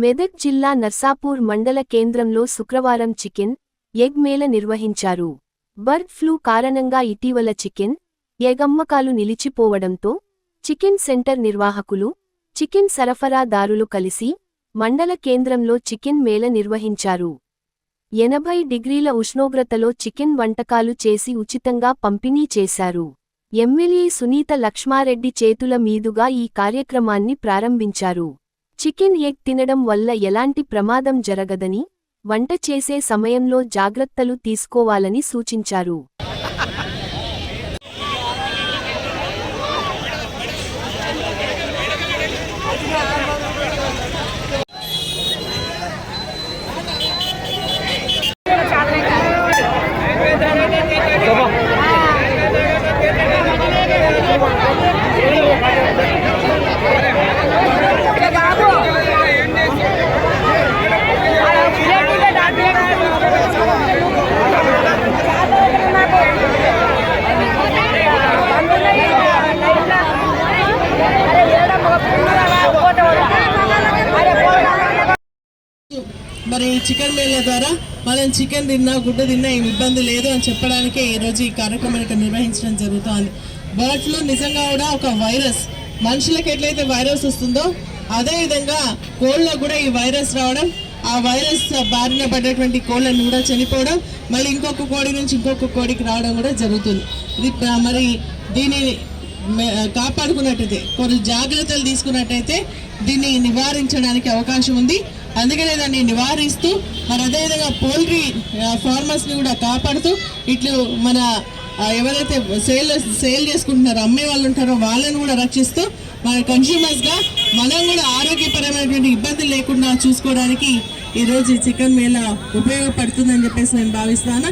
మెదక్ జిల్లా నర్సాపూర్ మండల కేంద్రంలో శుక్రవారం చికెన్, ఎగ్ మేళ నిర్వహించారు. బర్డ్ ఫ్లూ కారణంగా ఇటీవల చికెన్, ఎగ్ అమ్మకాలు నిలిచిపోవడంతో చికెన్ సెంటర్ నిర్వాహకులు, చికెన్ సరఫరాదారులు కలిసి మండల కేంద్రంలో చికెన్ మేళ నిర్వహించారు. 80 డిగ్రీల ఉష్ణోగ్రతలో చికెన్ వంటకాలు చేసి ఉచితంగా పంపిణీ చేశారు. ఎమ్మెల్యే సునీత లక్ష్మారెడ్డి చేతుల మీదుగా ఈ కార్యక్రమాన్ని ప్రారంభించారు. చికెన్, ఎగ్ తినడం వల్ల ఎలాంటి ప్రమాదం జరగదని, వంట చేసే సమయంలో జాగ్రత్తలు తీసుకోవాలని సూచించారు. మరి చికెన్ మేళ ద్వారా మనం చికెన్ తిన్నా, గుడ్డ తిన్నా ఏమి ఇబ్బంది లేదు అని చెప్పడానికే ఈరోజు ఈ కార్యక్రమాన్ని నిర్వహించడం జరుగుతుంది. బర్డ్ ఫ్లూ నిజంగా కూడా ఒక వైరస్. మనుషులకు ఎట్లయితే వైరస్ వస్తుందో అదేవిధంగా కోళ్ళకు కూడా ఈ వైరస్ రావడం, ఆ వైరస్ బారిన పడ్డటువంటి కోళ్ళను కూడా చనిపోవడం, మళ్ళీ ఇంకొక కోడి నుంచి ఇంకొక కోడికి రావడం కూడా జరుగుతుంది. ఇది మరి దీన్ని కాపాడుకున్నట్టయితే, కొన్ని జాగ్రత్తలు తీసుకున్నట్టయితే దీన్ని నివారించడానికి అవకాశం ఉంది. అందుకనే దాన్ని నివారిస్తూ మరి అదేవిధంగా పోల్ట్రీ ఫార్మర్స్ని కూడా కాపాడుతూ ఇట్లు మన ఎవరైతే సేల్ చేసుకుంటున్నారో, అమ్మే వాళ్ళు ఉంటారో వాళ్ళని కూడా రక్షిస్తూ మన కన్స్యూమర్స్గా మనం కూడా ఆరోగ్యపరమైనటువంటి ఇబ్బందులు లేకుండా చూసుకోవడానికి ఈరోజు చికెన్ మేళ ఉపయోగపడుతుందని చెప్పేసి నేను భావిస్తాను.